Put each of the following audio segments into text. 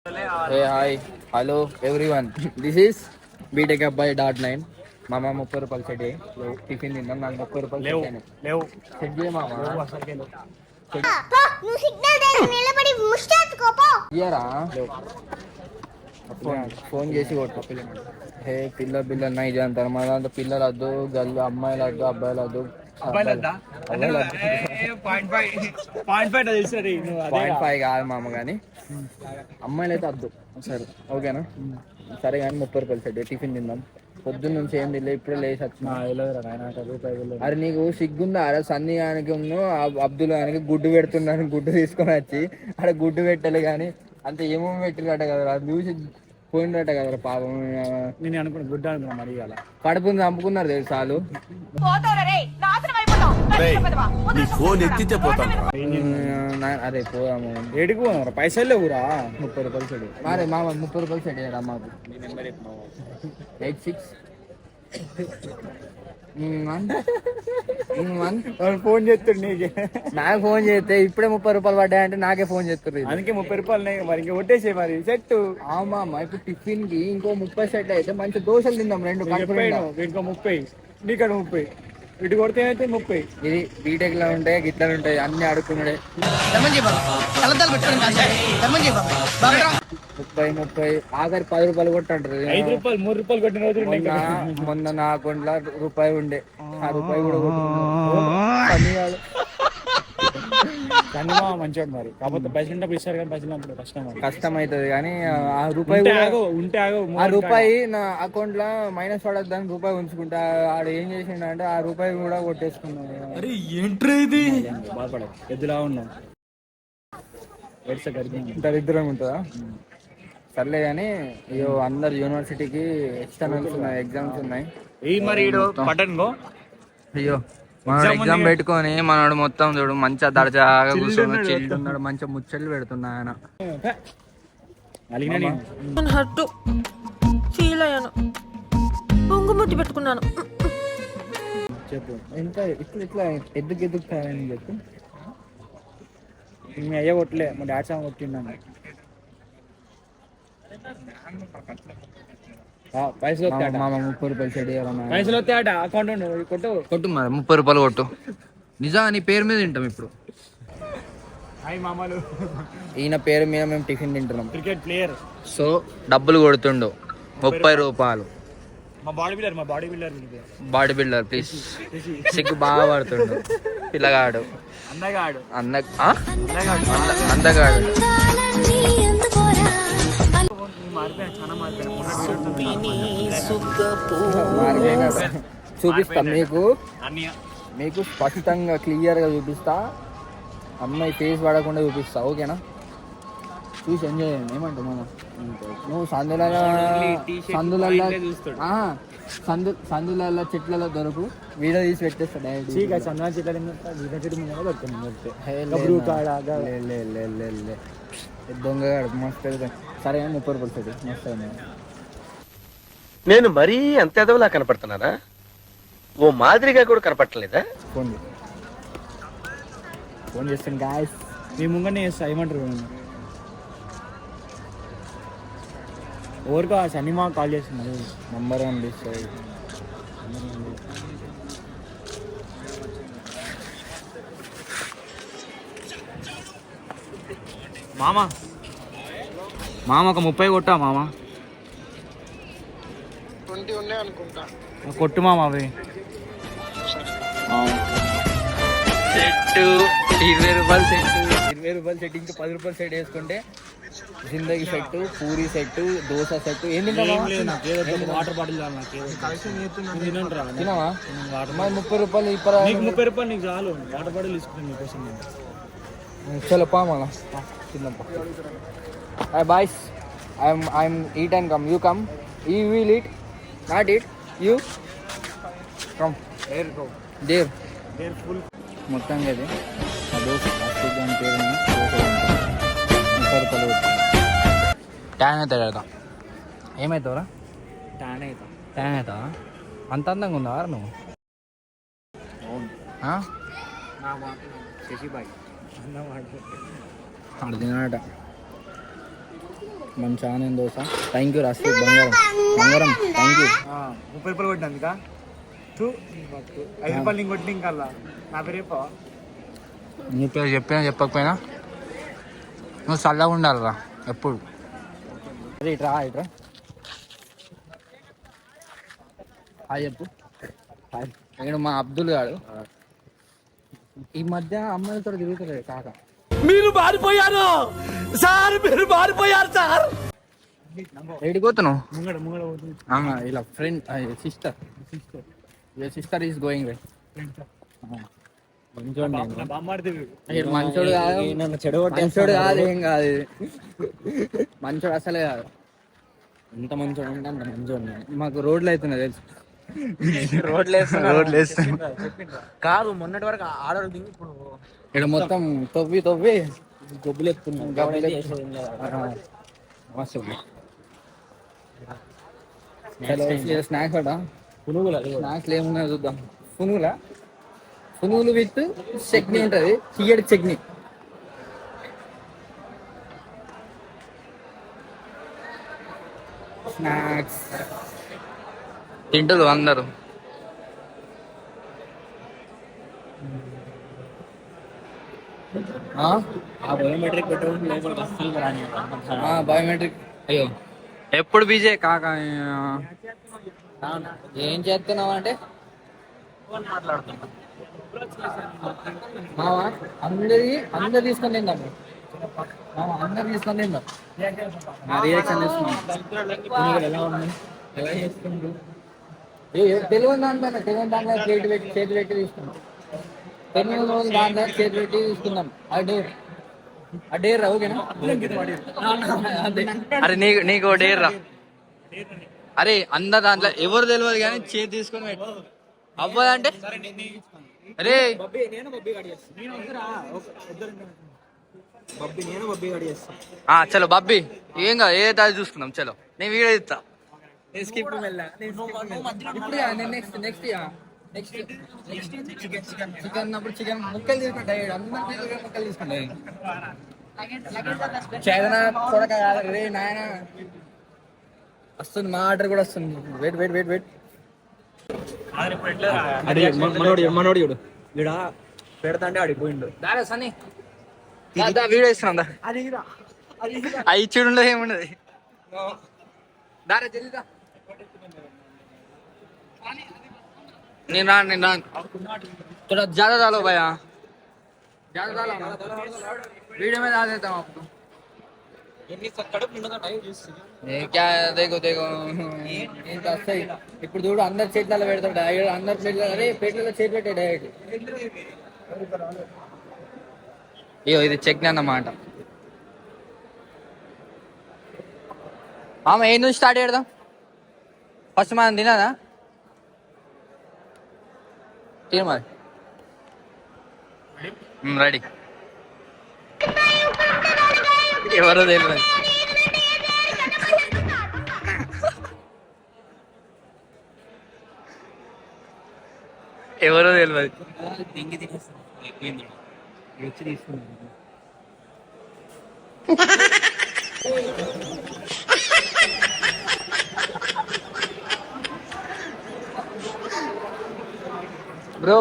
Hey, hi, hello everyone. This is BTech Abbai.9. మామ 30 రూపాయలు set tiffin తిన్నాం. నాకు 30 రూపాయలు లేవు సెట్ లేవు సెట్ చేయ మామ. లేవు అసలుకే లేవు. ఇయ్యరా ఫోన్ చేసి కొట్టు. హే పిల్లలు నై అంటారు. మా దాంట్లో పిల్లలు వద్దు, గల్లు అమ్మాయిలు వద్దు, అబ్బాయిలు వద్దు. .5 కాదు మామ, కానీ అమ్మాయిలు అయితే వద్దు. సరే ఓకేనా? సరే కానీ 30 రూపాయలు సెట్ టిఫిన్ తిందాం. పొద్దున్న నుంచి ఏం తినలేదు, ఇప్పుడే లేచి వచ్చిన. అరే నీకు సిగ్గుందా? అరే సన్నీ గానికి అబ్దుల్ గానికి గుడ్డు పెడుతున్నాను, గుడ్డు తీసుకొని వచ్చి అక్కడ గుడ్డు పెట్టాలి. కానీ అంత ఏమో పెట్టినట్ట కదా, చూసి పోయినట్ట కదా పాపం. నేను అనుకున్నా గుడ్డ అనుకున్నా మరి అలా కడుపుని చంపుకున్నారు తెలుసు చాలు. అరే పోదాము. ఏడికి పోదాం? పైసలు లేవురా. 30 రూపాయలు సెట్. అరే మామ 30 రూపాయలు సెట్ అయ్యారా మాకు? 86 ఫోన్ చేస్తాడు నీకే. నాకు ఫోన్ చేస్తే ఇప్పుడే 30 రూపాయలు పడ్డాయంటే నాకే ఫోన్ చేస్తారు. అందుకే 30 రూపాయలు మరి ఇంకా కొట్టేసే మరి సెట్. మామ ఇప్పుడు టిఫిన్ కి ఇంకో 30 సెట్ అయితే మంచి దోశలు తిందాం. 2 ఇంకో 30 నీకడ 30 ఇటు కొడితే అయితే 30. ఇది బీటెక్ లో ఉంటాయి, గిట్ల ఉంటాయి, అన్ని అడుక్కున్నాడే. 30 ఆఖరి 10 రూపాయలు కొట్టంటారు. 5 రూపాయలు 3 రూపాయలు కొట్టిన రోజులు మొన్న నా అకౌంట్లో రూపాయి ఉండే. ఆ రూపాయి కూడా కొట్టుకున్నాడు. కన్నమా మంచివాడు మరి. కాకపోతే పైసలు ఉంటే ఇస్తారు కానీ పైసలు ఉన్నప్పుడు కష్టం అవుతుంది. కానీ ఆ రూపాయి ఉంటే ఆ రూపాయి నా అకౌంట్ లో మైనస్ పడద్దని రూపాయి ఉంచుకుంటా. ఆడు ఏం చేసిండు అంటే ఆ రూపాయి కూడా కొట్టేసుకున్నాడు. అరే ఏంట్రా ఇది? బాధపడ ఎద్దులా ఉన్నాం. దరిద్రం ఉంటుందా? సర్లే కానీ అయ్యో అందరు యూనివర్సిటీకి ఎక్స్టర్నల్స్ ఉన్నాయి, ఎగ్జామ్స్ ఉన్నాయి. అయ్యో మన ఎగ్జామ్ పెట్టుకొని మనోడు మొత్తం చూడు మంచిగా దర్జాగా కూర్చొని చిల్లు ఉన్నాడు. మంచిగా ముచ్చట్లు పెడుతున్నా ఆయన. ఫీల్ అయ్యాను, పొంగుముట్టి పెట్టుకున్నాను. చెప్పు ఇంకా ఇట్లా ఇట్లా ఎద్దుకుతాయని చెప్పు. మీ అయ్య కొట్టలే, మా డాడ్ సాంగ్ కొట్టిండు. పైసలు 30 రూపాయలు సెట్ చేయాలన్నా. పైసలు వస్తాయట అకౌంట్ కొట్టు మరి 30 రూపాయలు కొట్టు. నిజంగా నీ పేరు మీద తింటాం ఇప్పుడు. మామలు ఈయన పేరు మీద మేము టిఫిన్ తింటున్నాం. Cricket player. సో డబ్బులు కొడుతుండు 30 రూపాయలు. మా బాడీ బిల్డర్ ప్లీజ్. సిగ్గు బాగా పడుతుండు పిల్లగాడు. అందగాడు. చూపిస్తా మీకు స్పష్టంగా క్లియర్ గా చూపిస్తా. అమ్మాయి ఫేస్ పడకుండా చూపిస్తా. ఓకేనా? చూసి ఎంజాయ్ చేయండి. ఏమంటావు మామ? నువ్వు సందులలో చెట్లలో దొరకు వీడియో తీసి పెట్టేస్తా డైరెక్ట్. దొంగగాడు మస్తు. సరే 30 రూపాయలు మస్తు. నేను మరీ అంత ఎదవలా కనపడుతున్నారా? ఓ మాదిరిగా కూడా కనపడలేదా? ఫోన్ చేస్తాను గాయస్. మీ ముంగనే చేస్తా. ఏమంటారు? ఎవరికో సినిమా కాల్ చేస్తున్నారు. నంబర్ 1 తీసుకో. మామ ఒక 30 కొట్టా మామ. 20 ఉన్నాయి అనుకుంటా. కొట్టు మామ అవి. సెట్ 20 రూపాయలు సెట్. 20 రూపాయలు సెట్. ఇంకా 10 రూపాయలు సెట్ వేసుకుంటే జిందగీ set, puri set, dosa set. ఏం తింటావా? వాటర్ బాటిల్ తినవా? 30 రూపాయలు 30 రూపాయలు నీకు చాలు. వాటర్ బాటిల్ తీసుకుంటాను. చలో పా మళ్ళా తిందాం. Boys, I'm eat and come. You come. You will eat. Not eat. You come. There. full. మొత్తంగా ఇది ఆ దోశ ప్లాస్టిక్ దాని పేరు 30 రూపాయలు. ట్యాన్ అవుతాడు కదా. ఏమవుతావురా? ట్యాన్ అవుతా. ట్యాన్ అవుతావా? అంత అందంగా ఉందా నువ్వు? శశిబాయ్ అడిగినాట మంచి ఆనందం దోశ. థ్యాంక్ యూ రాసి బంగారం బంగారం థ్యాంక్ యూ. 30 రూపాయలు కొట్టినందుక 5 రూపాయలు నేను కొట్టిన ఇంకా నా పేరు చెప్పవా? నీ పేరు చెప్పినా చెప్పకపోయినా నువ్వు చల్లగా ఉండాలిరా ఎప్పుడు. ఇట్రా ఇట్రా హాయ్ చెప్పు. హాయ్. ఇక్కడ మా అబ్దుల్ గాడు ఈ మధ్య అమ్మాయిలతో తిరుగుతలేదు కాక. మీరు మారిపోయారు సార్, మీరు మారిపోయారు సార్. ఎడిపోతున్నావు? ముంగడ పోతుంది. ఇలా friend sister sister is going రే. మంచోడు మంచోడు కాదు, మంచోడు కాదు, ఏం కాదు, మంచోడు అసలే కాదు. ఎంత మంచోడు అంటే అంత మంచోడు. మాకు రోడ్లు అవుతున్నాయి తెలుసు. రోడ్లు కాదు, మొన్నటి వరకు ఆడవాళ్ళు దిగి ఇప్పుడు ఇక్కడ మొత్తం తవ్వి తవ్వి గొబ్బులు ఎక్కుతున్నాం. స్నాక్స్ అట. పునుగులు స్నాక్స్ ఏమున్నాయో చూద్దాం. పునుగులు విత్ చట్నీ ఉంటుంది, తీయడి చట్నీ. స్నాక్స్ తింటారు అందరు. బయోమెట్రిక్ పెట్టుకుంటే లోపలికి అస్సలు రాని. బయోమెట్రిక్ అయ్యో ఎప్పుడు బీజే కాక. ఏం చేస్తున్నావు అంటే మాట్లాడుతున్నా. మావా అందరు తీసుకొని తిందాం. మావా అందరు తీసుకొని తిందాం. నా రియాక్షన్ చేస్తున్నాం. ఎలా ఉన్నాయి? ఎలా చేసుకుంటారు? తెలుగు దాంట్లో చేతి పెట్టి తీసుకున్నాం. తెలుగు దాంట్లో చేతి పెట్టి తీసుకుందాం. ఆ డేర్ రా, ఓకేనా? అరే నీకు డేర్ రా. అరే అందరు దాంట్లో ఎవరు తెలియదు కానీ చేతి తీసుకొని పెట్టు. అవ్వదంటే అరే చలో బబ్బీ ఏం కాదు, ఏ దారి చూసుకుందాం. చలో నేను వీడియో ఇస్తా. చికెన్ అప్పుడు చికెన్ ముక్కలు తీసుకుంటా. అందరు ముక్కలు తీసుకుంటా. చైనా కొడక రే నాయన వస్తుంది. మా ఆర్డర్ కూడా వస్తుంది. Wait wait wait wait. మనోడు చూడు ఇక్కడ పెడతా అంటే ఆడిపోయిండు. దారా సని వీడియో ఇస్తున్నా. అవి ఇచ్చి ఉండదు ఏముండదు. దారా జల్దిదా. నేను రాను थोड़ा ज्यादा डालो भैया, ज्यादा डालो. वीडियो में डाल देता हूँ आपको. क्या देखो देखो సही. ఇప్పుడు చూడు అందరు చేతులలో పెడతాడు. అందరు ప్లేట్ల అరే ప్లేట్లలో చేతి పెట్టే డైరెక్ట్. అయ్యో ఇది చట్నీ అన్నమాట. ఏ నుంచి స్టార్ట్ చేద్దాం? ఫస్ట్ మనం తినదా తిన మరి. రెడీ. ఎవరో తెలియదు. ఎవరో తెలియదు. బ్రో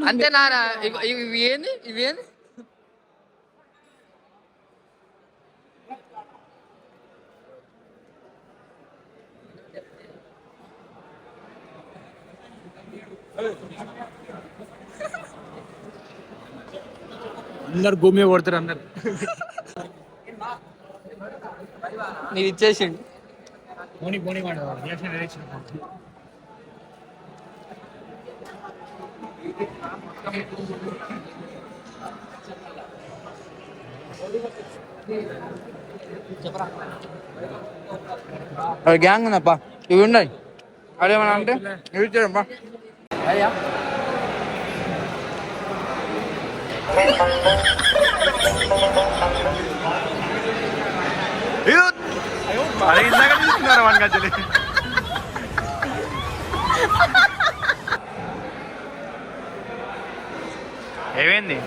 అంతేనారా? ఇవి ఏంది ఇవి ఏంది? అందరు భూమి కొడతారు అందరు. మీరు ఇచ్చేసిండు. పోనీ గ్యాంగ్ ఉందప్పా. ఇవి ఉన్నాయి. అదేమన్నా అంటే ఇవి ఇచ్చారప్పా. అయ్యా అరే ఇందాక తీసుకున్నారా వాడికి అసలు ఏమైంది